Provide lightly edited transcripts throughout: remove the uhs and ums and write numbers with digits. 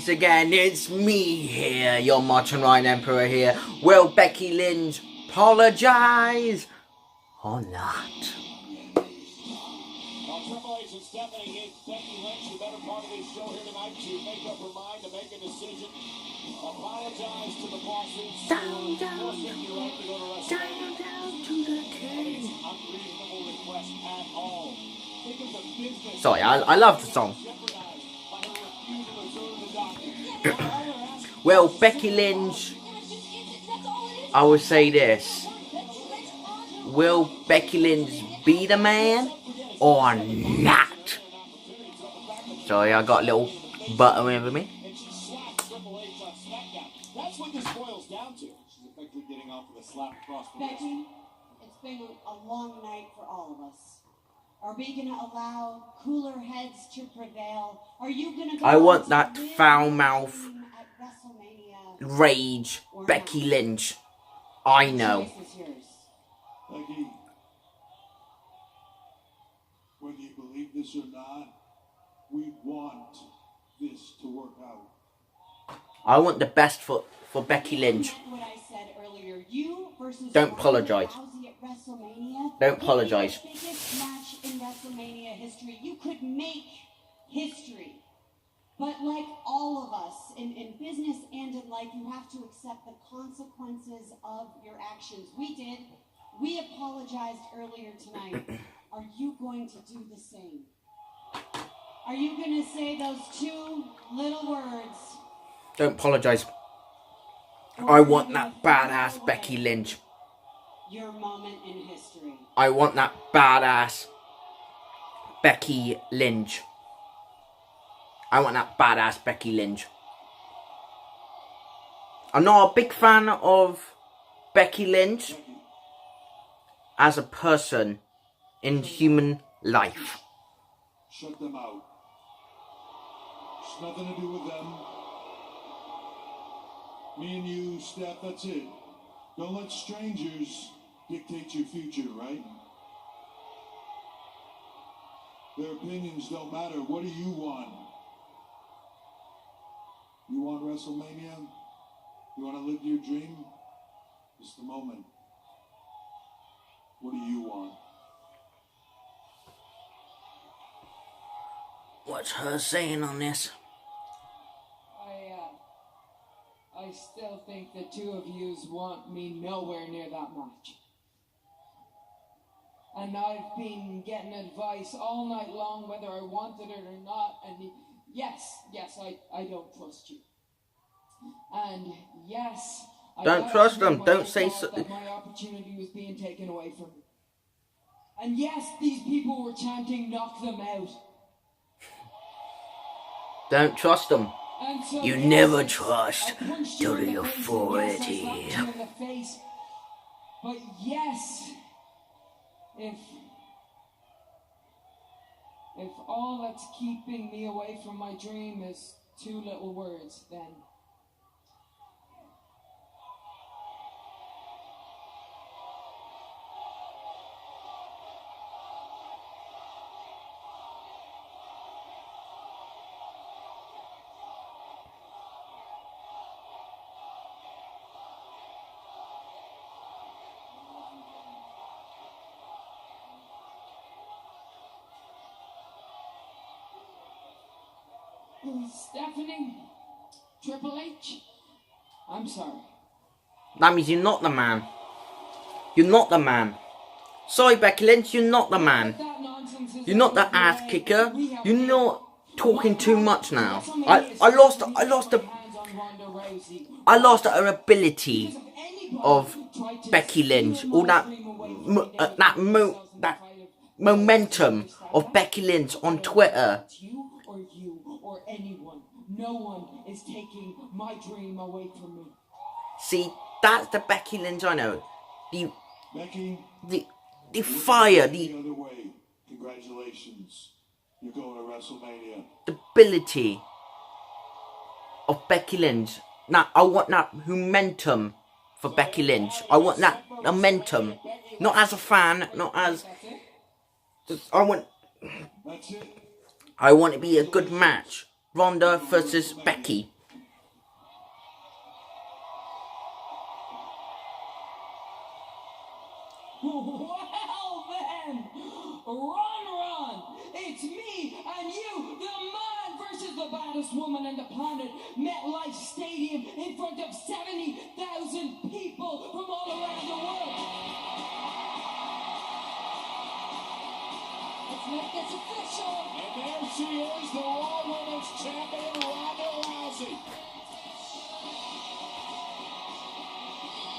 once again, it's me here, your Martin Ryan Emperor here. Will Becky Lynch apologise or not? Triple H and Stephanie gave Becky Lynch the better part of his show here tonight to make up her mind, to make a decision. Apologize to the bosses. Down to the king. Unreasonable request at all. Think of the business. Sorry, I love the song. Well, Becky Lynch, I will say this. Will Becky Lynch be the man or not? Sorry, I got a little butter with me. That's what this boils down to. She's effectively getting off with a slap across the face. Becky, it's been a long night for all of us. Are we going to allow cooler heads to prevail? Are you going to go I want that foul mouth WrestleMania rage Becky Lynch. I know. Choice is yours. Becky, whether you believe this or not, we want this to work out. I want the best for Becky Lynch. What I said earlier, you versus Don't apologise. Rousey at WrestleMania. Don't apologise. The biggest match in WrestleMania history. You could make history. But like all of us, in business and in life, you have to accept the consequences of your actions. We did. We apologized earlier tonight. Are you going to do the same? Are you going to say those two little words? Don't apologise. I want that badass Becky Lynch. Your moment in history. I want that badass Becky Lynch. I want that badass Becky Lynch. I'm not a big fan of Becky Lynch as a person in human life. Shut them out. It's nothing to do with them. Me and you, Steph, that's it. Don't let strangers dictate your future, right? Their opinions don't matter. What do you want? You want WrestleMania? You want to live your dream? Just a moment. What do you want? What's her saying on this? I still think the two of yous want me nowhere near that match. And I've been getting advice all night long whether I wanted it or not, and yes, I don't trust you. And yes, Don't trust them. Don't say so. that my opportunity was being taken away from me. And yes, these people were chanting, "Knock them out." Don't trust them. And so, You yes, never I trust punched you to in the face, and authority. yes, I slapped you in the face. But yes, if all that's keeping me away from my dream is two little words, then Stephanie, Triple H, I'm sorry. That means you're not the man. You're not the man. Sorry, Becky Lynch, you're not the man. You're not the ass kicker. You're not talking too much now. I lost her ability of Becky Lynch. All that momentum of Becky Lynch on Twitter. You or anyone. No one is taking my dream away from me. See, that's the Becky Lynch I know. Becky, The fire, the other way. Congratulations. You're going to WrestleMania. the ability of Becky Lynch. Now, I want that momentum for Becky Lynch. I want that momentum. Not as a fan, not as... I want That's it. it to be a good match. Ronda versus Becky. Well then, run! It's me and you, the man versus the baddest woman on the planet. MetLife Stadium in front of 70,000 people from all around the world. Let's make this official. And there she is, the Raw Women's Champion, Ronda Rousey.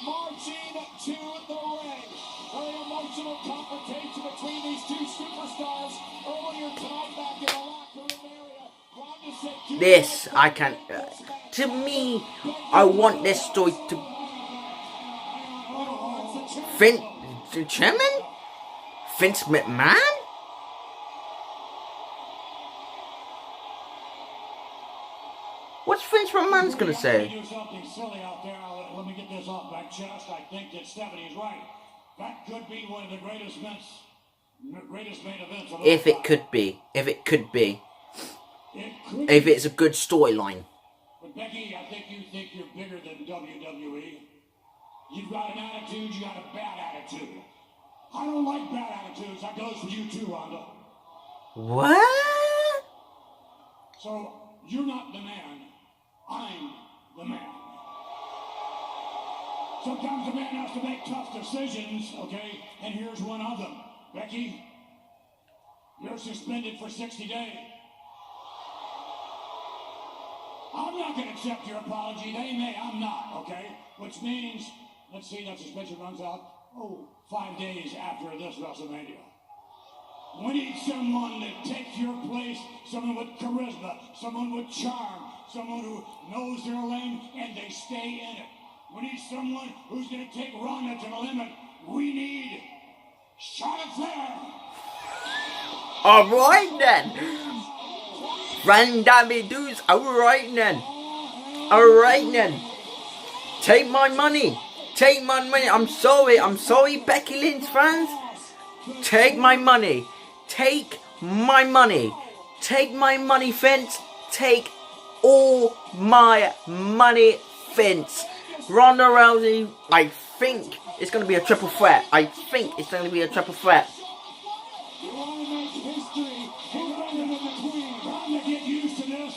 Marching to the ring. Very emotional confrontation between these two superstars earlier tonight back in the locker room area. Ronda said, This, I can't... to me, I want this story to... Chairman? Vince McMahon? What's Vince McMahon's gonna say? do something silly out there. Let me get this off my chest. I think that Stephanie's right. That could be one of the greatest main events of all If it time. could be. If it could be. It could If be. it's a good storyline. But Becky, I think you think you're bigger than WWE. You've got an attitude, you got a bad attitude. I don't like bad attitudes. That goes for you too, Ronda. What? So, you're not the man. I'm the man. Sometimes a man has to make tough decisions, okay? And here's one of them. Becky, you're suspended for 60 days. I'm not going to accept your apology. They may. I'm not, okay? Which means, let's see, that suspension runs out, 5 days after this WrestleMania. We need someone to take your place, someone with charisma, someone with charm, someone who knows their lane and they stay in it. We need someone who's going to take Ronda to the limit. We need Charlotte Flair. Alright then. Randammy dudes, alright then. Alright then. Take my money. Take my money. I'm sorry, Becky Lynch fans. Take my money. Take my money. Take my money, Vince. Take all my money, Vince. Ronda Rousey, I think it's going to be a triple threat. I think it's going to be a triple threat. You want to make history? Who's better than the Queen? Ronda, get used to this.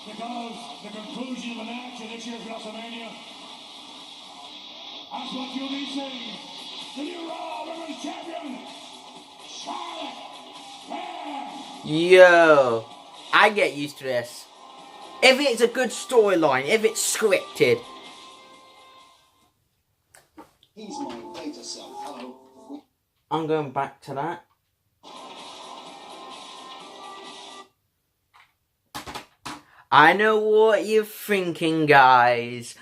Because the conclusion of the match of this year's WrestleMania, that's what you'll be seeing. The new Raw Women's Champion, Charlotte Flair. Yo, I get used to this. If it's a good storyline, if it's scripted. He's my later self. Hello. I'm going back to that. I know what you're thinking, guys.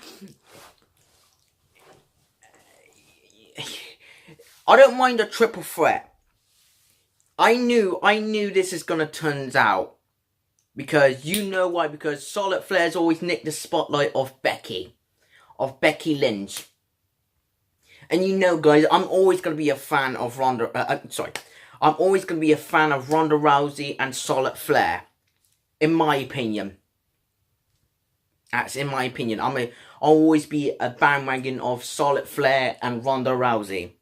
I don't mind a triple threat. I knew this is gonna turn out. Because you know why? Because Charlotte Flair's always nicked the spotlight of Becky Lynch. And you know, guys, I'm always gonna be a fan of I'm always gonna be a fan of Ronda Rousey and Charlotte Flair. In my opinion. That's in my opinion. I'll always be a bandwagon of Charlotte Flair and Ronda Rousey.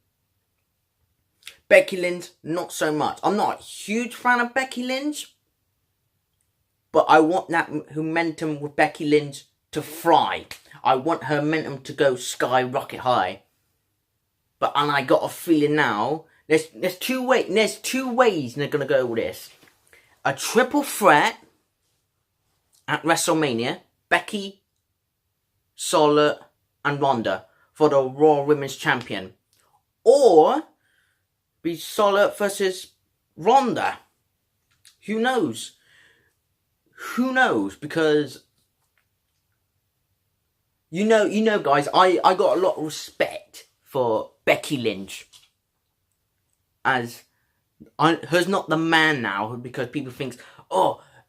Becky Lynch, not so much. I'm not a huge fan of Becky Lynch. But I want that momentum with Becky Lynch to fly. I want her momentum to go skyrocket high. And I got a feeling now, there's two ways they're gonna go with this. A triple threat at WrestleMania, Becky, Charlotte, and Ronda for the Raw Women's Champion. Or be Charlotte versus Ronda. Who knows? Who knows? Because you know, guys, I got a lot of respect for Becky Lynch. As her's not the man now, because people think,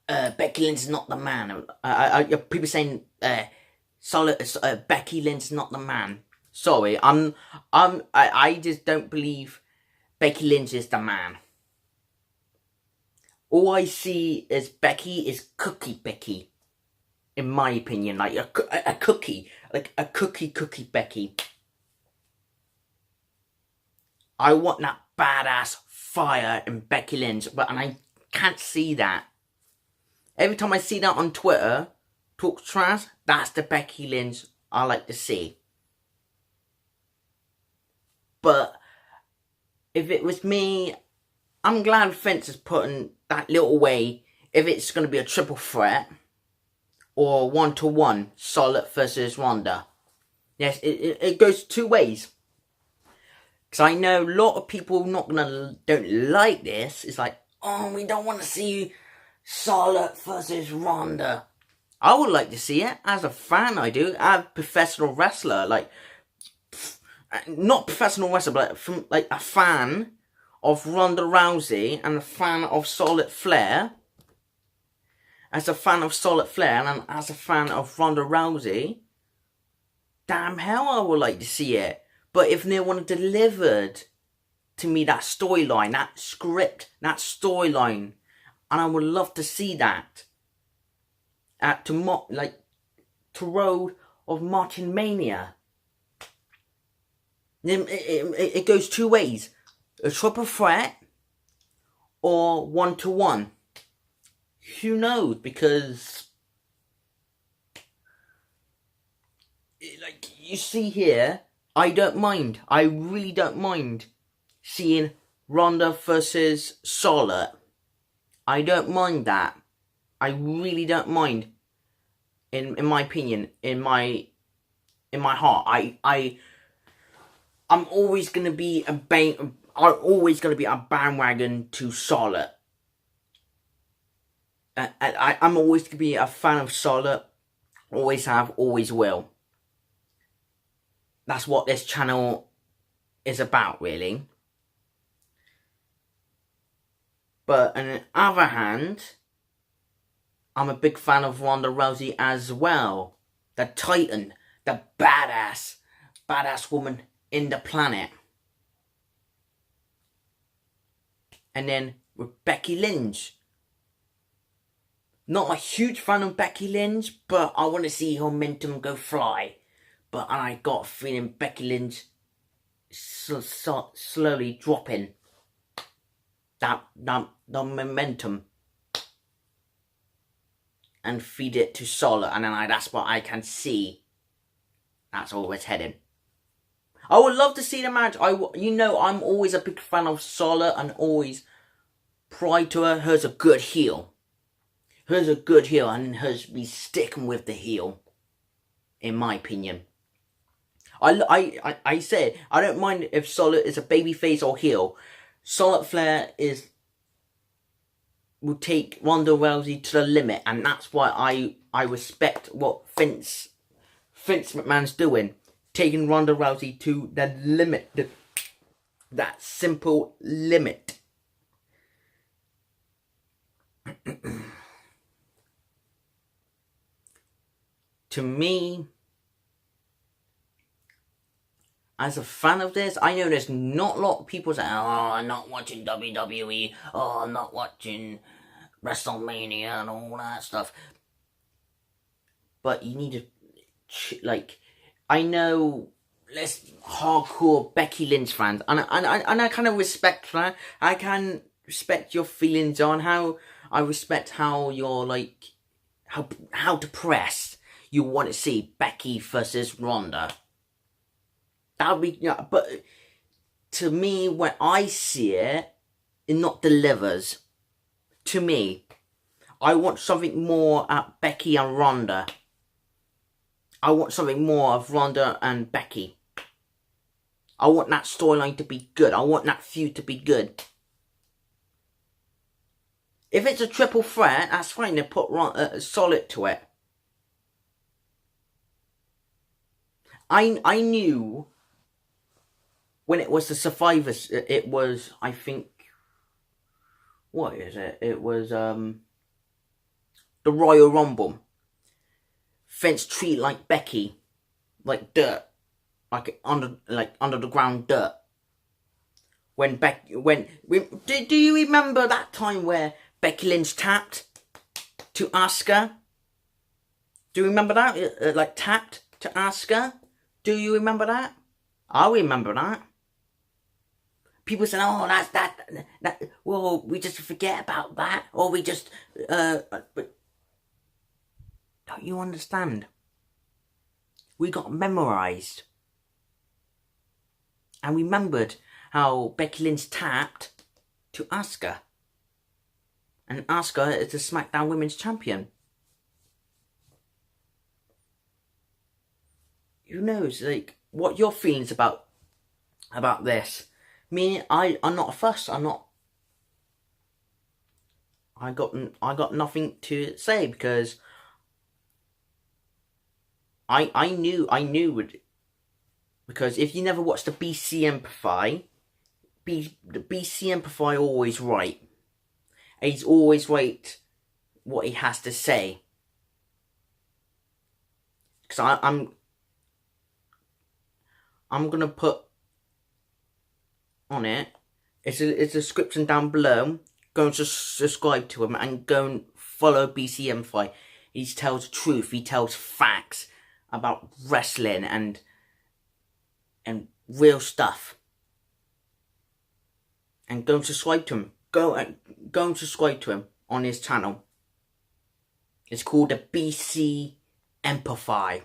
Becky Lynch is not the man. People saying Becky Lynch is not the man. Sorry, I just don't believe Becky Lynch is the man. All I see is Becky is cookie Becky. In my opinion, like a cookie. Like a cookie Becky. I want that badass fire in Becky Lynch, and I can't see that. Every time I see that on Twitter, talk trash, that's the Becky Lynch I like to see. But if it was me, I'm glad Vince is putting that little way. If it's going to be a triple threat or 1-to-1, Charlotte versus Ronda. Yes, it goes two ways. Because I know a lot of people don't like this. It's like, oh, we don't want to see Charlotte versus Ronda. I would like to see it. As a fan, I do. As a professional wrestler, like, not professional wrestler, but from like a fan of Ronda Rousey and a fan of Charlotte Flair. As a fan of Charlotte Flair and as a fan of Ronda Rousey, damn hell I would like to see it. But if no one delivered to me that storyline, that script, that storyline, and I would love to see that at to Road of Martin Mania. It goes two ways: a triple threat or 1-to-1. Who knows? Because, like you see here, I don't mind. I really don't mind seeing Ronda versus Charlotte. I don't mind that. I really don't mind. In my opinion, in my heart, I'm always gonna be a bandwagon to Charlotte. I'm always gonna be a fan of Charlotte. Always have, always will. That's what this channel is about, really. But on the other hand, I'm a big fan of Ronda Rousey as well. The Titan, the badass woman in the planet. And then with Becky Lynch. Not a huge fan of Becky Lynch, but I want to see her momentum go fly. But I got a feeling Becky Lynch slowly dropping that momentum and feed it to Charlotte, and then that's what I can see. That's all it's heading. I would love to see the match. I'm always a big fan of Charlotte, and always prior to her's a good heel. Her's a good heel, and her's be sticking with the heel, in my opinion. I said I don't mind if Charlotte is a babyface or heel. Charlotte Flair will take Ronda Rousey to the limit, and that's why I respect what Vince McMahon's doing, taking Ronda Rousey to the limit, that simple limit. To me, as a fan of this, I know there's not a lot of people saying, oh, I'm not watching WWE, oh, I'm not watching WrestleMania and all that stuff. But you need to, I know less hardcore Becky Lynch fans, and I kind of respect that. I can respect your feelings on how, I respect how you're, how depressed you want to see Becky versus Ronda. That would be, but to me, when I see it, it not delivers. To me, I want something more at Becky and Ronda. I want something more of Ronda and Becky. I want that storyline to be good. I want that feud to be good. If it's a triple threat, that's fine. They put Solid to it. I knew when it was the Survivors, it was, I think, what is it? It was the Royal Rumble. Vince treat like Becky, like dirt, like under the ground dirt. Do you remember that time where Becky Lynch tapped to Asuka? Do you remember that? Tapped to Asuka? Do you remember that? I remember that. people saying, oh, that's that. Well, we just forget about that, or we just. But don't you understand? We got memorised and remembered how Becky Lynch tapped to Asuka, and Asuka is the SmackDown Women's Champion. Who knows, like, what your feelings about this? Me, I'm not a fuss. I got nothing to say, because I knew because if you never watched the BC Amplify, the BC Amplify always right. He's always right what he has to say. Because I'm gonna put on it. It's a description down below. Go and subscribe to him and go and follow BC Amplify. He tells truth. He tells facts about wrestling and real stuff. And go and subscribe to him. Go and subscribe to him on his channel. It's called the BC Amplify.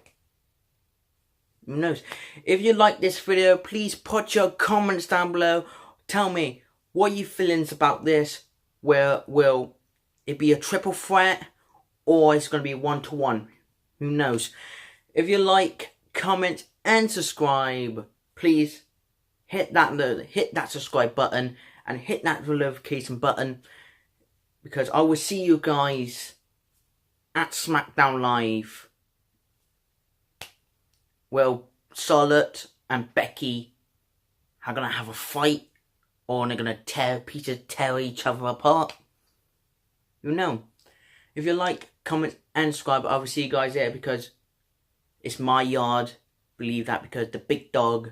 Who knows? If you like this video, please put your comments down below. Tell me what your feelings about this. Will it be a triple threat, or it's going to be 1-to-1? Who knows? If you like, comment and subscribe, please hit that subscribe button and hit that notification button, because I will see you guys at SmackDown Live. Well, Charlotte and Becky are going to have a fight, or they're going to tear each other apart. You know. If you like, comment and subscribe. I will see you guys there, because it's my yard. Believe that, because the big dog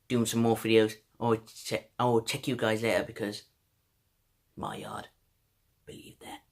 doing some more videos. I will check you guys later, because my yard. Believe that.